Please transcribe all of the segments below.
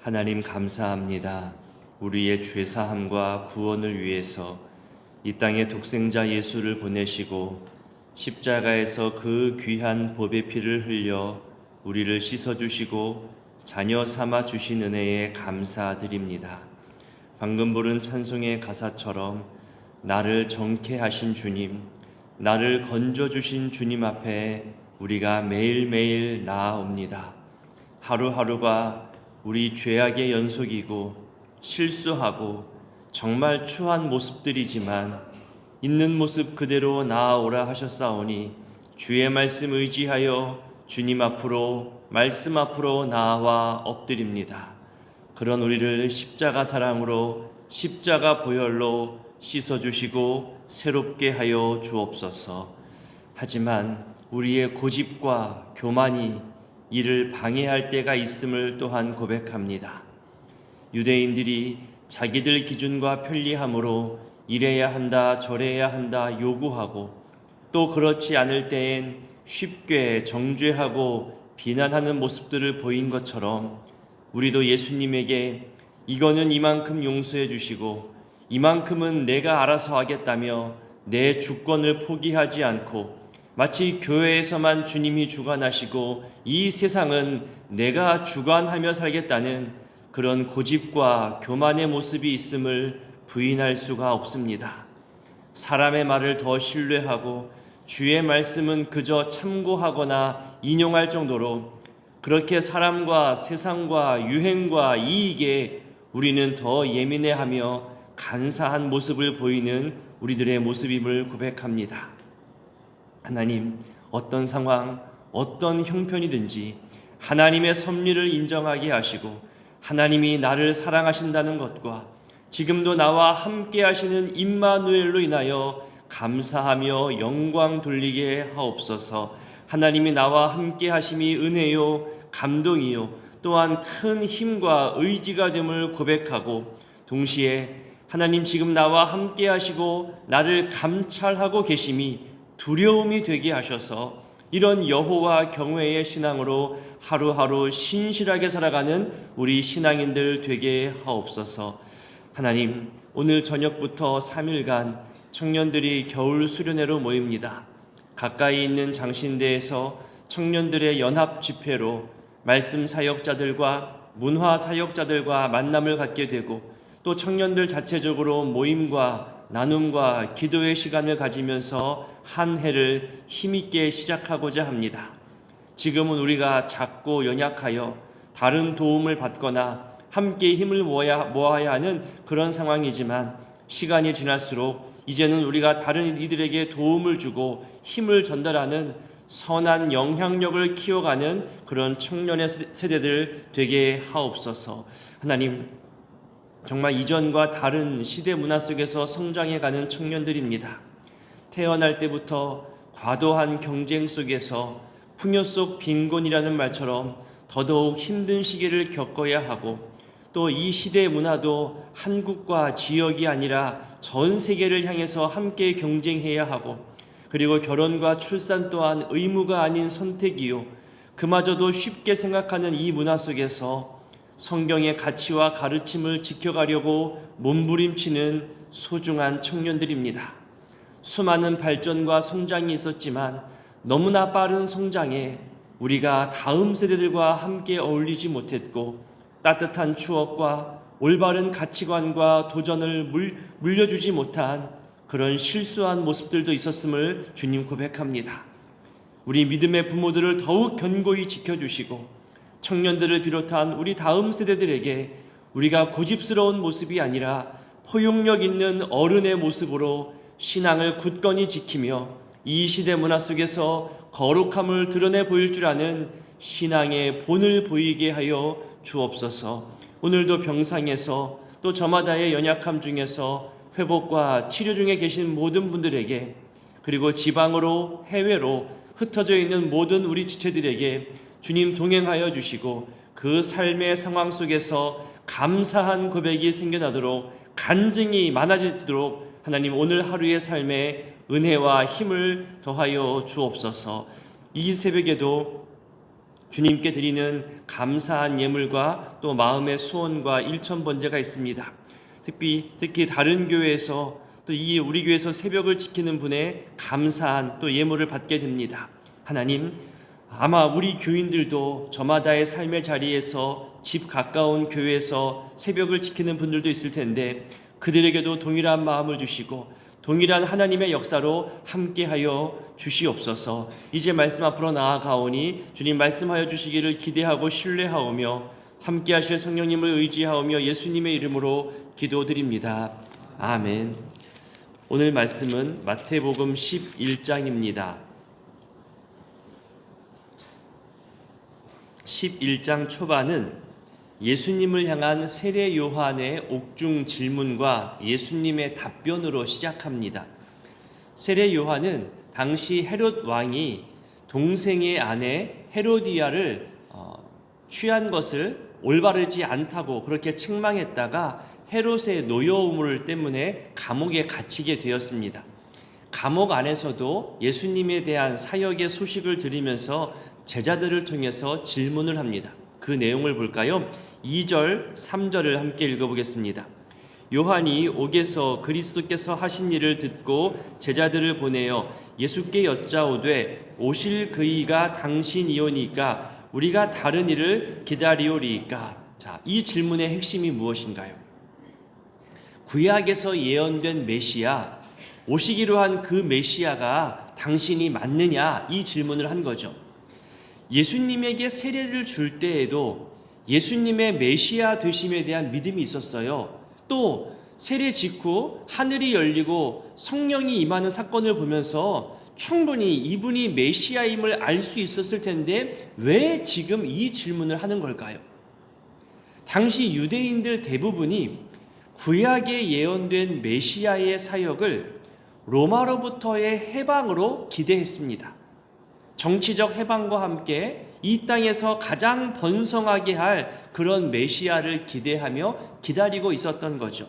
하나님 감사합니다. 우리의 죄사함과 구원을 위해서 이 땅에 독생자 예수를 보내시고 십자가에서 그 귀한 보배 피를 흘려 우리를 씻어주시고 자녀 삼아 주신 은혜에 감사드립니다. 방금 부른 찬송의 가사처럼 나를 정케 하신 주님, 나를 건져주신 주님 앞에 우리가 매일매일 나아옵니다. 하루하루가 우리 죄악의 연속이고 실수하고 정말 추한 모습들이지만 있는 모습 그대로 나아오라 하셨사오니 주의 말씀 의지하여 주님 앞으로 말씀 앞으로 나아와 엎드립니다. 그런 우리를 십자가 사랑으로 십자가 보혈로 씻어주시고 새롭게 하여 주옵소서. 하지만 우리의 고집과 교만이 이를 방해할 때가 있음을 또한 고백합니다. 유대인들이 자기들 기준과 편리함으로 이래야 한다 저래야 한다 요구하고 또 그렇지 않을 때엔 쉽게 정죄하고 비난하는 모습들을 보인 것처럼 우리도 예수님에게 이거는 이만큼 용서해 주시고 이만큼은 내가 알아서 하겠다며 내 주권을 포기하지 않고 마치 교회에서만 주님이 주관하시고 이 세상은 내가 주관하며 살겠다는 그런 고집과 교만의 모습이 있음을 부인할 수가 없습니다. 사람의 말을 더 신뢰하고 주의 말씀은 그저 참고하거나 인용할 정도로 그렇게 사람과 세상과 유행과 이익에 우리는 더 예민해하며 간사한 모습을 보이는 우리들의 모습임을 고백합니다. 하나님, 어떤 상황, 어떤 형편이든지 하나님의 섭리를 인정하게 하시고 하나님이 나를 사랑하신다는 것과 지금도 나와 함께 하시는 임마누엘로 인하여 감사하며 영광 돌리게 하옵소서. 하나님이 나와 함께 하심이 은혜요 감동이요 또한 큰 힘과 의지가 됨을 고백하고 동시에 하나님 지금 나와 함께 하시고 나를 감찰하고 계심이 두려움이 되게 하셔서 이런 여호와 경외의 신앙으로 하루하루 신실하게 살아가는 우리 신앙인들 되게 하옵소서. 하나님, 오늘 저녁부터 3일간 청년들이 겨울 수련회로 모입니다. 가까이 있는 장신대에서 청년들의 연합 집회로 말씀 사역자들과 문화 사역자들과 만남을 갖게 되고 또 청년들 자체적으로 모임과 나눔과 기도의 시간을 가지면서 한 해를 힘있게 시작하고자 합니다. 지금은 우리가 작고 연약하여 다른 도움을 받거나 함께 힘을 모아야 하는 그런 상황이지만 시간이 지날수록 이제는 우리가 다른 이들에게 도움을 주고 힘을 전달하는 선한 영향력을 키워가는 그런 청년의 세대들 되게 하옵소서. 하나님, 정말 이전과 다른 시대 문화 속에서 성장해가는 청년들입니다. 태어날 때부터 과도한 경쟁 속에서 풍요 속 빈곤이라는 말처럼 더더욱 힘든 시기를 겪어야 하고 또 이 시대의 문화도 한국과 지역이 아니라 전 세계를 향해서 함께 경쟁해야 하고 그리고 결혼과 출산 또한 의무가 아닌 선택이요 그마저도 쉽게 생각하는 이 문화 속에서 성경의 가치와 가르침을 지켜가려고 몸부림치는 소중한 청년들입니다. 수많은 발전과 성장이 있었지만 너무나 빠른 성장에 우리가 다음 세대들과 함께 어울리지 못했고 따뜻한 추억과 올바른 가치관과 도전을 물려주지 못한 그런 실수한 모습들도 있었음을 주님 고백합니다. 우리 믿음의 부모들을 더욱 견고히 지켜주시고 청년들을 비롯한 우리 다음 세대들에게 우리가 고집스러운 모습이 아니라 포용력 있는 어른의 모습으로 신앙을 굳건히 지키며 이 시대 문화 속에서 거룩함을 드러내 보일 줄 아는 신앙의 본을 보이게 하여 주옵소서. 오늘도 병상에서 또 저마다의 연약함 중에서 회복과 치료 중에 계신 모든 분들에게 그리고 지방으로 해외로 흩어져 있는 모든 우리 지체들에게 주님 동행하여 주시고 그 삶의 상황 속에서 감사한 고백이 생겨나도록 간증이 많아지도록 하나님 오늘 하루의 삶에 은혜와 힘을 더하여 주옵소서. 이 새벽에도 주님께 드리는 감사한 예물과 또 마음의 소원과 일천 번제가 있습니다. 특히 다른 교회에서 또 이 우리 교회에서 새벽을 지키는 분의 감사한 또 예물을 받게 됩니다. 하나님, 아마 우리 교인들도 저마다의 삶의 자리에서 집 가까운 교회에서 새벽을 지키는 분들도 있을 텐데 그들에게도 동일한 마음을 주시고 동일한 하나님의 역사로 함께하여 주시옵소서. 이제 말씀 앞으로 나아가오니 주님 말씀하여 주시기를 기대하고 신뢰하오며 함께하실 성령님을 의지하오며 예수님의 이름으로 기도드립니다. 아멘. 오늘 말씀은 마태복음 11장입니다. 11장 초반은 예수님을 향한 세례 요한의 옥중 질문과 예수님의 답변으로 시작합니다. 세례 요한은 당시 헤롯 왕이 동생의 아내 헤로디아를 취한 것을 올바르지 않다고 그렇게 책망했다가 헤롯의 노여움 때문에 감옥에 갇히게 되었습니다. 감옥 안에서도 예수님에 대한 사역의 소식을 들으면서 제자들을 통해서 질문을 합니다. 그 내용을 볼까요? 2절, 3절을 함께 읽어보겠습니다. 요한이 옥에서 그리스도께서 하신 일을 듣고 제자들을 보내어 예수께 여짜오되 오실 그이가 당신이오니까 우리가 다른 일을 기다리오리이까. 자, 이 질문의 핵심이 무엇인가요? 구약에서 예언된 메시아, 오시기로 한 그 메시아가 당신이 맞느냐, 이 질문을 한 거죠. 예수님에게 세례를 줄 때에도 예수님의 메시아 되심에 대한 믿음이 있었어요. 또 세례 직후 하늘이 열리고 성령이 임하는 사건을 보면서 충분히 이분이 메시아임을 알 수 있었을 텐데 왜 지금 이 질문을 하는 걸까요? 당시 유대인들 대부분이 구약에 예언된 메시아의 사역을 로마로부터의 해방으로 기대했습니다. 정치적 해방과 함께 이 땅에서 가장 번성하게 할 그런 메시아를 기대하며 기다리고 있었던 거죠.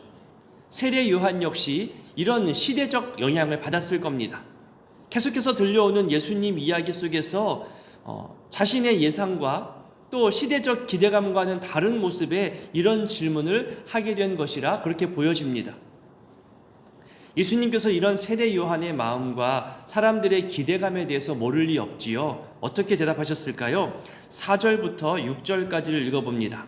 세례 요한 역시 이런 시대적 영향을 받았을 겁니다. 계속해서 들려오는 예수님 이야기 속에서 자신의 예상과 또 시대적 기대감과는 다른 모습의 이런 질문을 하게 된 것이라 그렇게 보여집니다. 예수님께서 이런 세례 요한의 마음과 사람들의 기대감에 대해서 모를 리 없지요. 어떻게 대답하셨을까요? 4절부터 6절까지를 읽어봅니다.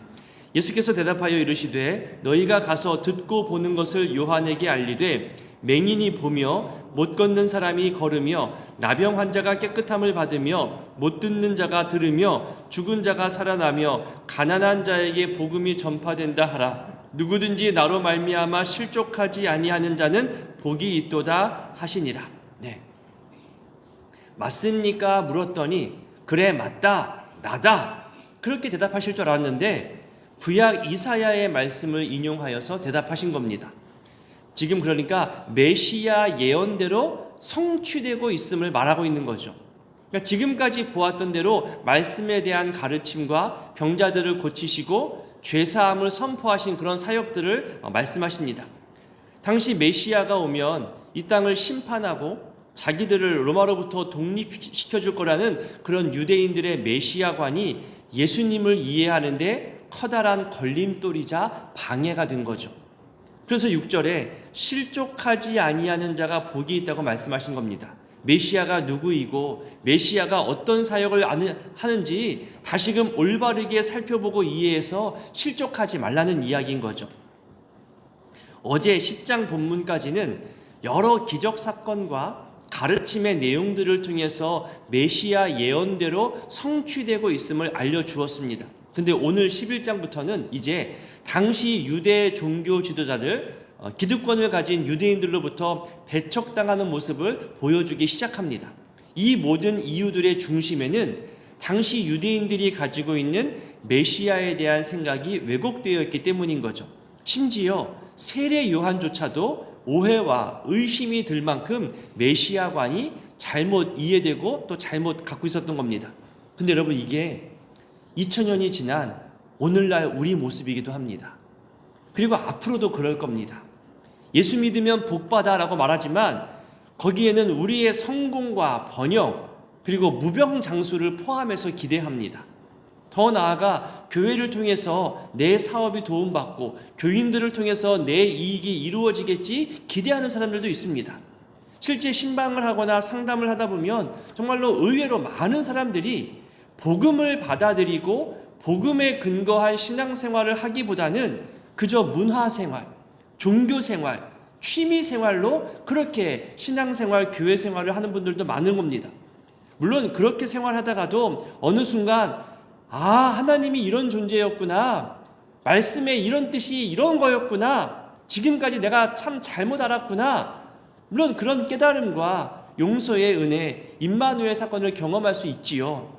예수께서 대답하여 이르시되 너희가 가서 듣고 보는 것을 요한에게 알리되 맹인이 보며 못 걷는 사람이 걸으며 나병 환자가 깨끗함을 받으며 못 듣는 자가 들으며 죽은 자가 살아나며 가난한 자에게 복음이 전파된다 하라. 누구든지 나로 말미암아 실족하지 아니하는 자는 복이 있도다 하시니라. 네. 맞습니까? 물었더니 그래 맞다 나다 그렇게 대답하실 줄 알았는데 구약 이사야의 말씀을 인용하여서 대답하신 겁니다. 지금 그러니까 메시아 예언대로 성취되고 있음을 말하고 있는 거죠. 그러니까 지금까지 보았던 대로 말씀에 대한 가르침과 병자들을 고치시고 죄사함을 선포하신 그런 사역들을 말씀하십니다. 당시 메시아가 오면 이 땅을 심판하고 자기들을 로마로부터 독립시켜줄 거라는 그런 유대인들의 메시아관이 예수님을 이해하는데 커다란 걸림돌이자 방해가 된 거죠. 그래서 6절에 실족하지 아니하는 자가 복이 있다고 말씀하신 겁니다. 메시아가 누구이고 메시아가 어떤 사역을 하는지 다시금 올바르게 살펴보고 이해해서 실족하지 말라는 이야기인 거죠. 어제 10장 본문까지는 여러 기적 사건과 가르침의 내용들을 통해서 메시아 예언대로 성취되고 있음을 알려주었습니다. 근데 오늘 11장부터는 이제 당시 유대 종교 지도자들, 기득권을 가진 유대인들로부터 배척당하는 모습을 보여주기 시작합니다. 이 모든 이유들의 중심에는 당시 유대인들이 가지고 있는 메시아에 대한 생각이 왜곡되어 있기 때문인 거죠. 심지어 세례 요한조차도 오해와 의심이 들 만큼 메시아관이 잘못 이해되고 또 잘못 갖고 있었던 겁니다. 근데 여러분 이게 2000년이 지난 오늘날 우리 모습이기도 합니다. 그리고 앞으로도 그럴 겁니다. 예수 믿으면 복받아라고 말하지만 거기에는 우리의 성공과 번영 그리고 무병장수를 포함해서 기대합니다. 더 나아가 교회를 통해서 내 사업이 도움받고 교인들을 통해서 내 이익이 이루어지겠지 기대하는 사람들도 있습니다. 실제 신방을 하거나 상담을 하다 보면 정말로 의외로 많은 사람들이 복음을 받아들이고 복음에 근거한 신앙생활을 하기보다는 그저 문화생활, 종교생활, 취미생활로 그렇게 신앙생활, 교회생활을 하는 분들도 많은 겁니다. 물론 그렇게 생활하다가도 어느 순간 하나님이 이런 존재였구나, 말씀에 이런 뜻이 이런 거였구나, 지금까지 내가 참 잘못 알았구나, 물론 그런 깨달음과 용서의 은혜, 임마누엘 사건을 경험할 수 있지요.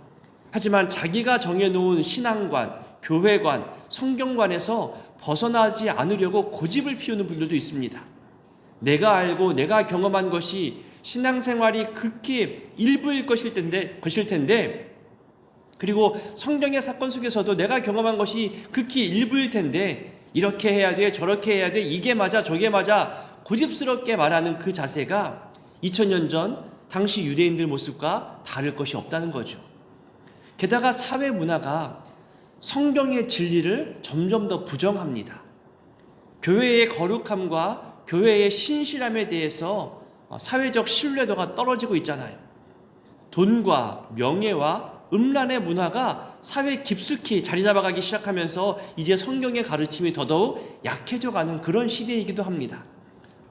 하지만 자기가 정해놓은 신앙관, 교회관, 성경관에서 벗어나지 않으려고 고집을 피우는 분들도 있습니다. 내가 알고 내가 경험한 것이 신앙생활이 극히 일부일 것일 텐데, 그리고 성경의 사건 속에서도 내가 경험한 것이 극히 일부일 텐데, 이렇게 해야 돼, 저렇게 해야 돼, 이게 맞아, 저게 맞아, 고집스럽게 말하는 그 자세가 2000년 전 당시 유대인들 모습과 다를 것이 없다는 거죠. 게다가 사회 문화가 성경의 진리를 점점 더 부정합니다. 교회의 거룩함과 교회의 신실함에 대해서 사회적 신뢰도가 떨어지고 있잖아요. 돈과 명예와 음란의 문화가 사회에 깊숙이 자리 잡아가기 시작하면서 이제 성경의 가르침이 더더욱 약해져가는 그런 시대이기도 합니다.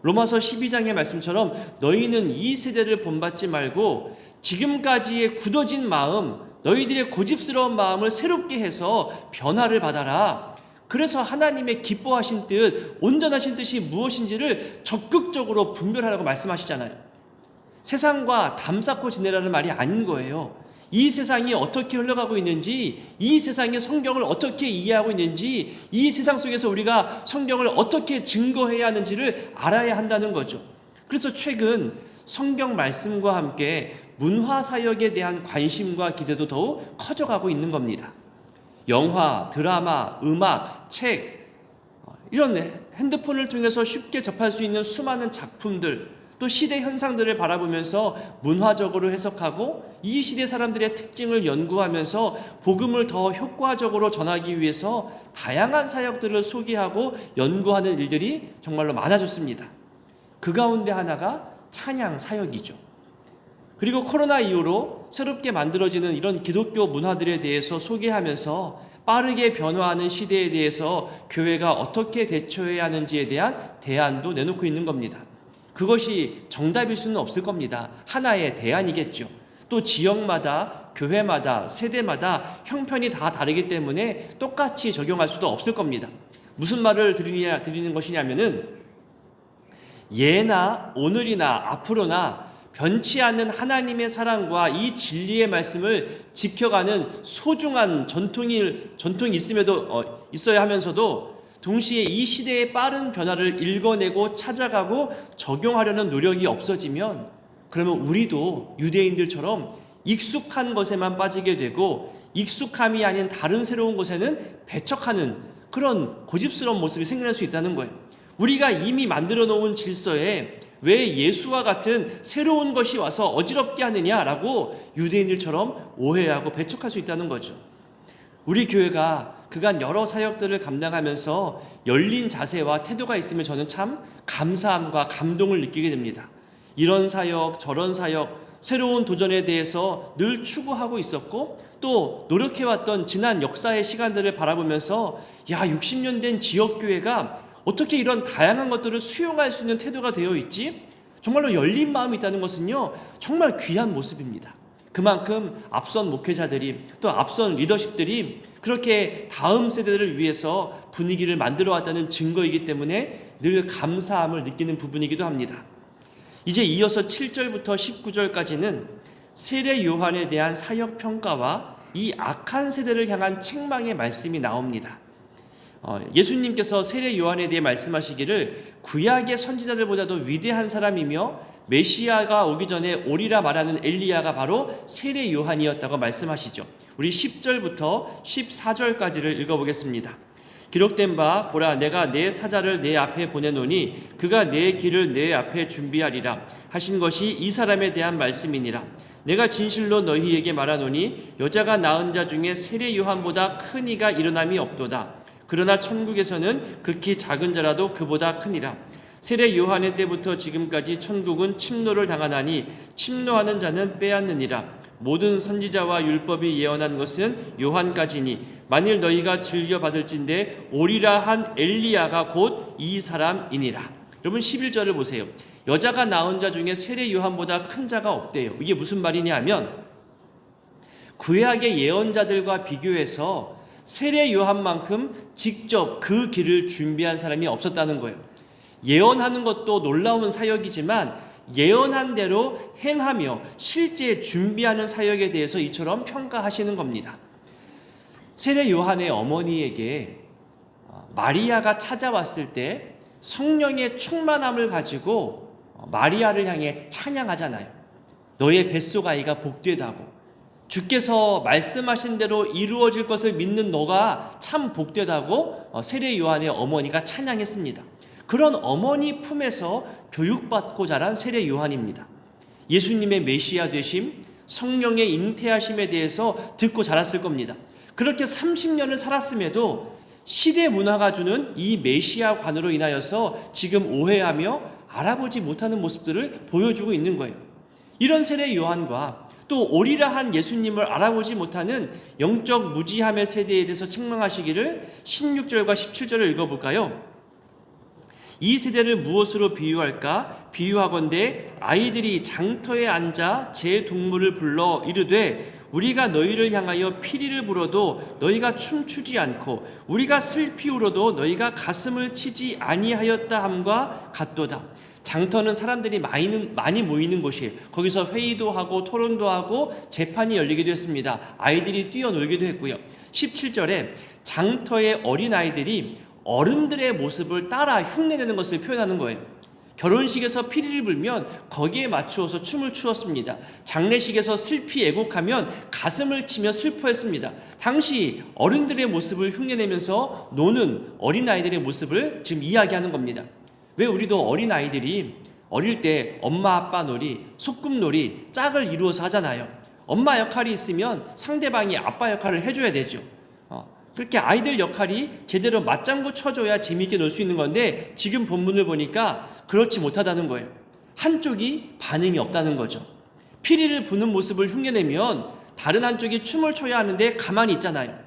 로마서 12장의 말씀처럼 너희는 이 세대를 본받지 말고 지금까지의 굳어진 마음, 너희들의 고집스러운 마음을 새롭게 해서 변화를 받아라. 그래서 하나님의 기뻐하신 뜻, 온전하신 뜻이 무엇인지를 적극적으로 분별하라고 말씀하시잖아요. 세상과 담쌓고 지내라는 말이 아닌 거예요. 이 세상이 어떻게 흘러가고 있는지, 이 세상이 성경을 어떻게 이해하고 있는지, 이 세상 속에서 우리가 성경을 어떻게 증거해야 하는지를 알아야 한다는 거죠. 그래서 최근 성경 말씀과 함께 문화사역에 대한 관심과 기대도 더욱 커져가고 있는 겁니다. 영화, 드라마, 음악, 책, 이런 핸드폰을 통해서 쉽게 접할 수 있는 수많은 작품들, 또 시대 현상들을 바라보면서 문화적으로 해석하고 이 시대 사람들의 특징을 연구하면서 복음을 더 효과적으로 전하기 위해서 다양한 사역들을 소개하고 연구하는 일들이 정말로 많아졌습니다. 그 가운데 하나가 찬양 사역이죠. 그리고 코로나 이후로 새롭게 만들어지는 이런 기독교 문화들에 대해서 소개하면서 빠르게 변화하는 시대에 대해서 교회가 어떻게 대처해야 하는지에 대한 대안도 내놓고 있는 겁니다. 그것이 정답일 수는 없을 겁니다. 하나의 대안이겠죠. 또 지역마다, 교회마다, 세대마다 형편이 다 다르기 때문에 똑같이 적용할 수도 없을 겁니다. 무슨 말을 드리는 것이냐면은 예나 오늘이나 앞으로나 변치 않는 하나님의 사랑과 이 진리의 말씀을 지켜가는 소중한 전통이 있어야 하면서도 동시에 이 시대의 빠른 변화를 읽어내고 찾아가고 적용하려는 노력이 없어지면 그러면 우리도 유대인들처럼 익숙한 것에만 빠지게 되고 익숙함이 아닌 다른 새로운 것에는 배척하는 그런 고집스러운 모습이 생겨날 수 있다는 거예요. 우리가 이미 만들어 놓은 질서에 왜 예수와 같은 새로운 것이 와서 어지럽게 하느냐라고 유대인들처럼 오해하고 배척할 수 있다는 거죠. 우리 교회가 그간 여러 사역들을 감당하면서 열린 자세와 태도가 있으면 저는 참 감사함과 감동을 느끼게 됩니다. 이런 사역, 저런 사역, 새로운 도전에 대해서 늘 추구하고 있었고 또 노력해왔던 지난 역사의 시간들을 바라보면서 60년 된 지역교회가 어떻게 이런 다양한 것들을 수용할 수 있는 태도가 되어 있지? 정말로 열린 마음이 있다는 것은요, 정말 귀한 모습입니다. 그만큼 앞선 목회자들이 또 앞선 리더십들이 그렇게 다음 세대들을 위해서 분위기를 만들어 왔다는 증거이기 때문에 늘 감사함을 느끼는 부분이기도 합니다. 이제 이어서 7절부터 19절까지는 세례 요한에 대한 사역 평가와 이 악한 세대를 향한 책망의 말씀이 나옵니다. 예수님께서 세례 요한에 대해 말씀하시기를 구약의 선지자들보다도 위대한 사람이며 메시아가 오기 전에 오리라 말하는 엘리야가 바로 세례 요한이었다고 말씀하시죠. 우리 10절부터 14절까지를 읽어보겠습니다. 기록된 바 보라 내가 내 사자를 내 앞에 보내노니 그가 내 길을 내 앞에 준비하리라 하신 것이 이 사람에 대한 말씀이니라. 내가 진실로 너희에게 말하노니 여자가 낳은 자 중에 세례 요한보다 큰 이가 일어남이 없도다. 그러나 천국에서는 극히 작은 자라도 그보다 크니라. 세례 요한의 때부터 지금까지 천국은 침노를 당하나니 침노하는 자는 빼앗느니라. 모든 선지자와 율법이 예언한 것은 요한까지니 만일 너희가 즐겨 받을진대 오리라 한 엘리야가 곧 이 사람이니라. 여러분 11절을 보세요. 여자가 낳은 자 중에 세례 요한보다 큰 자가 없대요. 이게 무슨 말이냐 하면 구약의 예언자들과 비교해서 세례 요한만큼 직접 그 길을 준비한 사람이 없었다는 거예요. 예언하는 것도 놀라운 사역이지만 예언한 대로 행하며 실제 준비하는 사역에 대해서 이처럼 평가하시는 겁니다. 세례 요한의 어머니에게 마리아가 찾아왔을 때 성령의 충만함을 가지고 마리아를 향해 찬양하잖아요. 너의 뱃속 아이가 복되다고, 주께서 말씀하신 대로 이루어질 것을 믿는 너가 참 복되다고 세례 요한의 어머니가 찬양했습니다. 그런 어머니 품에서 교육받고 자란 세례 요한입니다. 예수님의 메시아 되심, 성령의 잉태하심에 대해서 듣고 자랐을 겁니다. 그렇게 30년을 살았음에도 시대 문화가 주는 이 메시아관으로 인하여서 지금 오해하며 알아보지 못하는 모습들을 보여주고 있는 거예요. 이런 세례 요한과 또 오리라 한 예수님을 알아보지 못하는 영적 무지함의 세대에 대해서 책망하시기를 16절과 17절을 읽어볼까요? 이 세대를 무엇으로 비유할까? 비유하건대 아이들이 장터에 앉아 제 동물을 불러 이르되 우리가 너희를 향하여 피리를 불어도 너희가 춤추지 않고 우리가 슬피 울어도 너희가 가슴을 치지 아니하였다 함과 같도다. 장터는 사람들이 많이 모이는 곳이에요. 거기서 회의도 하고 토론도 하고 재판이 열리기도 했습니다. 아이들이 뛰어놀기도 했고요. 17절에 장터의 어린아이들이 어른들의 모습을 따라 흉내내는 것을 표현하는 거예요. 결혼식에서 피리를 불면 거기에 맞추어서 춤을 추었습니다. 장례식에서 슬피 애곡하면 가슴을 치며 슬퍼했습니다. 당시 어른들의 모습을 흉내내면서 노는 어린아이들의 모습을 지금 이야기하는 겁니다. 왜 우리도 어린아이들이 어릴 때 엄마 아빠 놀이, 소꿉놀이, 짝을 이루어서 하잖아요. 엄마 역할이 있으면 상대방이 아빠 역할을 해줘야 되죠. 그렇게 아이들 역할이 제대로 맞장구 쳐줘야 재미있게 놀 수 있는 건데 지금 본문을 보니까 그렇지 못하다는 거예요. 한쪽이 반응이 없다는 거죠. 피리를 부는 모습을 흉내내면 다른 한쪽이 춤을 춰야 하는데 가만히 있잖아요.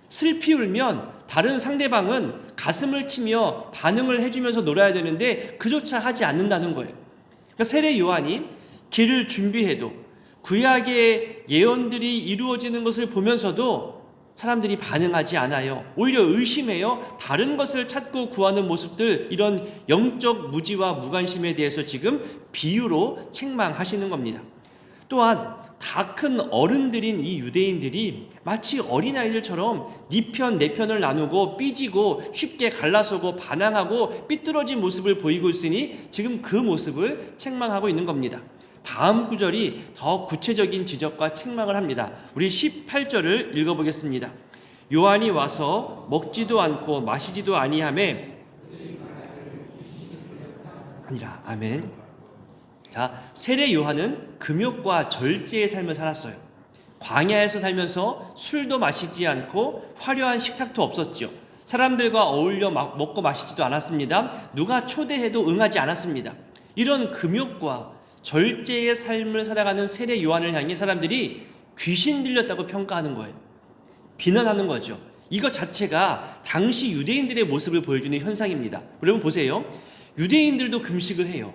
슬피 울면 다른 상대방은 가슴을 치며 반응을 해주면서 놀아야 되는데 그조차 하지 않는다는 거예요. 그러니까 세례 요한이 길을 준비해도 구약의 예언들이 이루어지는 것을 보면서도 사람들이 반응하지 않아요. 오히려 의심해요. 다른 것을 찾고 구하는 모습들, 이런 영적 무지와 무관심에 대해서 지금 비유로 책망하시는 겁니다. 또한 다 큰 어른들인 이 유대인들이 마치 어린아이들처럼 네 편 내 편을 나누고 삐지고 쉽게 갈라서고 반항하고 삐뚤어진 모습을 보이고 있으니 지금 그 모습을 책망하고 있는 겁니다. 다음 구절이 더 구체적인 지적과 책망을 합니다. 우리 18절을 읽어보겠습니다. 요한이 와서 먹지도 않고 마시지도 아니하매 아니라 아멘. 자, 세례 요한은 금욕과 절제의 삶을 살았어요. 광야에서 살면서 술도 마시지 않고 화려한 식탁도 없었죠. 사람들과 어울려 먹고 마시지도 않았습니다. 누가 초대해도 응하지 않았습니다. 이런 금욕과 절제의 삶을 살아가는 세례 요한을 향해 사람들이 귀신 들렸다고 평가하는 거예요. 비난하는 거죠. 이것 자체가 당시 유대인들의 모습을 보여주는 현상입니다. 여러분 보세요. 유대인들도 금식을 해요.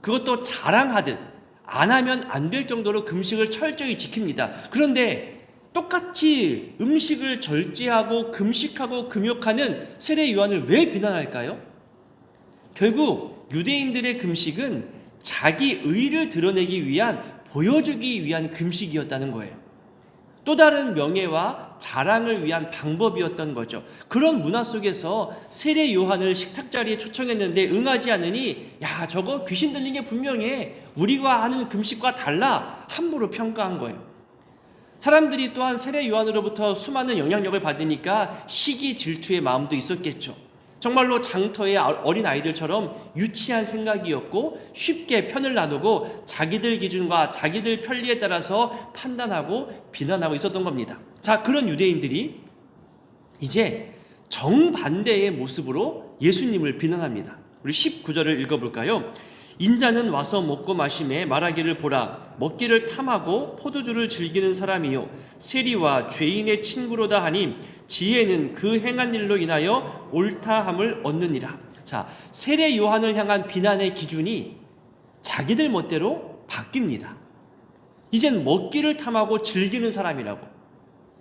그것도 자랑하듯 안 하면 안 될 정도로 금식을 철저히 지킵니다. 그런데 똑같이 음식을 절제하고 금식하고 금욕하는 세례 요한을 왜 비난할까요? 결국 유대인들의 금식은 자기 의를 드러내기 위한, 보여주기 위한 금식이었다는 거예요. 또 다른 명예와 자랑을 위한 방법이었던 거죠. 그런 문화 속에서 세례 요한을 식탁 자리에 초청했는데 응하지 않으니 야, 저거 귀신 들린 게 분명해, 우리가 하는 금식과 달라, 함부로 평가한 거예요. 사람들이 또한 세례 요한으로부터 수많은 영향력을 받으니까 시기 질투의 마음도 있었겠죠. 정말로 장터의 어린 아이들처럼 유치한 생각이었고 쉽게 편을 나누고 자기들 기준과 자기들 편리에 따라서 판단하고 비난하고 있었던 겁니다. 자, 그런 유대인들이 이제 정반대의 모습으로 예수님을 비난합니다. 우리 19절을 읽어볼까요? 인자는 와서 먹고 마시매 말하기를 보라, 먹기를 탐하고 포도주를 즐기는 사람이요 세리와 죄인의 친구로다 하니 지혜는 그 행한 일로 인하여 옳다함을 얻느니라. 자, 세례 요한을 향한 비난의 기준이 자기들 멋대로 바뀝니다. 이젠 먹기를 탐하고 즐기는 사람이라고,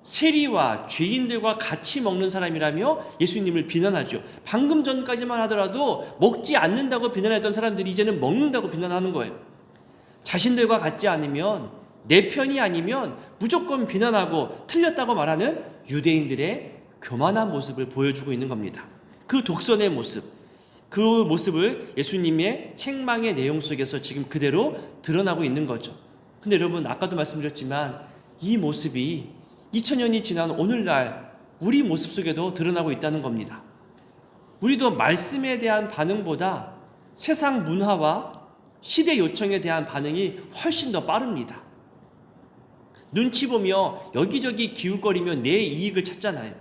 세리와 죄인들과 같이 먹는 사람이라며 예수님을 비난하죠. 방금 전까지만 하더라도 먹지 않는다고 비난했던 사람들이 이제는 먹는다고 비난하는 거예요. 자신들과 같지 않으면, 내 편이 아니면 무조건 비난하고 틀렸다고 말하는 유대인들의 교만한 모습을 보여주고 있는 겁니다. 그 독선의 모습, 그 모습을 예수님의 책망의 내용 속에서 지금 그대로 드러나고 있는 거죠. 근데 여러분, 아까도 말씀드렸지만 이 모습이 2000년이 지난 오늘날 우리 모습 속에도 드러나고 있다는 겁니다. 우리도 말씀에 대한 반응보다 세상 문화와 시대 요청에 대한 반응이 훨씬 더 빠릅니다. 눈치 보며 여기저기 기웃거리며 내 이익을 찾잖아요.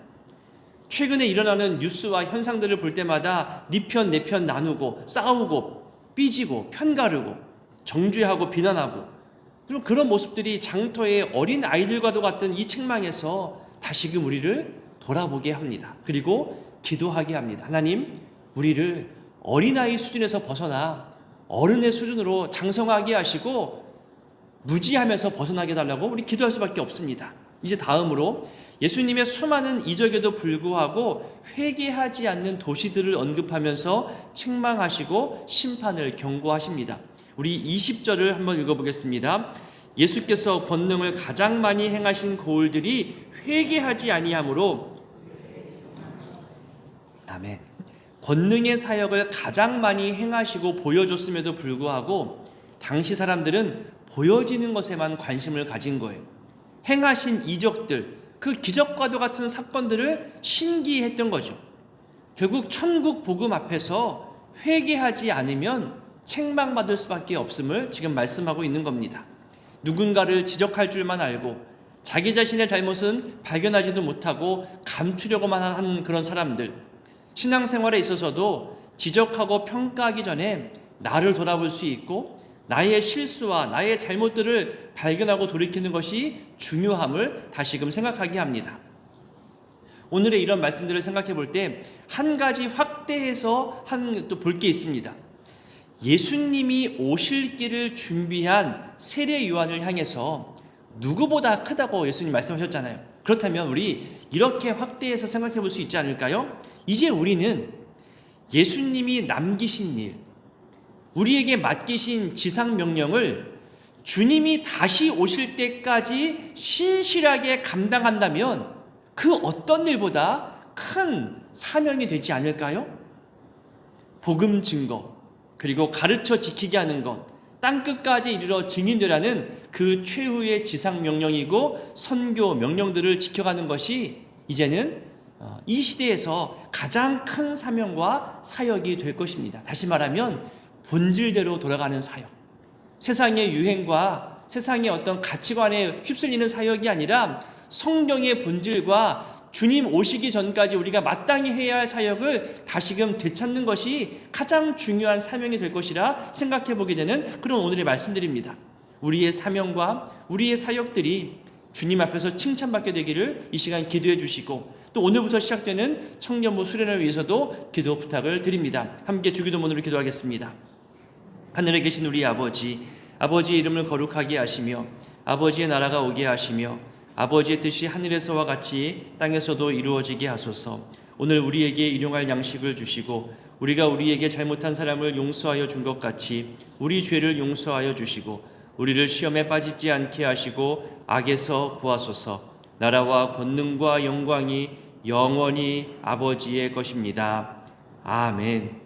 최근에 일어나는 뉴스와 현상들을 볼 때마다 네 편 내 편 나누고 싸우고 삐지고 편가르고 정죄하고 비난하고, 그런 모습들이 장터의 어린 아이들과도 같은 이 책망에서 다시금 우리를 돌아보게 합니다. 그리고 기도하게 합니다. 하나님, 우리를 어린아이 수준에서 벗어나 어른의 수준으로 장성하게 하시고 무지하면서 벗어나게 해달라고 우리 기도할 수밖에 없습니다. 이제 다음으로 예수님의 수많은 이적에도 불구하고 회개하지 않는 도시들을 언급하면서 책망하시고 심판을 경고하십니다. 우리 20절을 한번 읽어보겠습니다. 예수께서 권능을 가장 많이 행하신 고을들이 회개하지 아니하므로, 아멘. 권능의 사역을 가장 많이 행하시고 보여줬음에도 불구하고 당시 사람들은 보여지는 것에만 관심을 가진 거예요. 행하신 이적들, 그 기적과도 같은 사건들을 신기했던 거죠. 결국 천국 복음 앞에서 회개하지 않으면 책망받을 수밖에 없음을 지금 말씀하고 있는 겁니다. 누군가를 지적할 줄만 알고 자기 자신의 잘못은 발견하지도 못하고 감추려고만 하는 그런 사람들, 신앙생활에 있어서도 지적하고 평가하기 전에 나를 돌아볼 수 있고 나의 실수와 나의 잘못들을 발견하고 돌이키는 것이 중요함을 다시금 생각하게 합니다. 오늘의 이런 말씀들을 생각해 볼 때 한 가지 확대해서 또 볼 게 있습니다. 예수님이 오실 길을 준비한 세례 요한을 향해서 누구보다 크다고 예수님 말씀하셨잖아요. 그렇다면 우리 이렇게 확대해서 생각해 볼 수 있지 않을까요? 이제 우리는 예수님이 남기신 일, 우리에게 맡기신 지상 명령을 주님이 다시 오실 때까지 신실하게 감당한다면 그 어떤 일보다 큰 사명이 되지 않을까요? 복음 증거, 그리고 가르쳐 지키게 하는 것, 땅끝까지 이르러 증인되라는 그 최후의 지상 명령이고 선교 명령들을 지켜가는 것이 이제는 이 시대에서 가장 큰 사명과 사역이 될 것입니다. 다시 말하면 본질대로 돌아가는 사역, 세상의 유행과 세상의 어떤 가치관에 휩쓸리는 사역이 아니라 성경의 본질과 주님 오시기 전까지 우리가 마땅히 해야 할 사역을 다시금 되찾는 것이 가장 중요한 사명이 될 것이라 생각해 보게 되는 그런 오늘의 말씀들입니다. 우리의 사명과 우리의 사역들이 주님 앞에서 칭찬받게 되기를 이 시간 기도해 주시고, 또 오늘부터 시작되는 청년부 수련을 위해서도 기도 부탁을 드립니다. 함께 주기도문으로 기도하겠습니다. 하늘에 계신 우리 아버지, 아버지의 이름을 거룩하게 하시며 아버지의 나라가 오게 하시며 아버지의 뜻이 하늘에서와 같이 땅에서도 이루어지게 하소서. 오늘 우리에게 일용할 양식을 주시고 우리가 우리에게 잘못한 사람을 용서하여 준 것 같이 우리 죄를 용서하여 주시고 우리를 시험에 빠지지 않게 하시고 악에서 구하소서. 나라와 권능과 영광이 영원히 아버지의 것입니다. 아멘.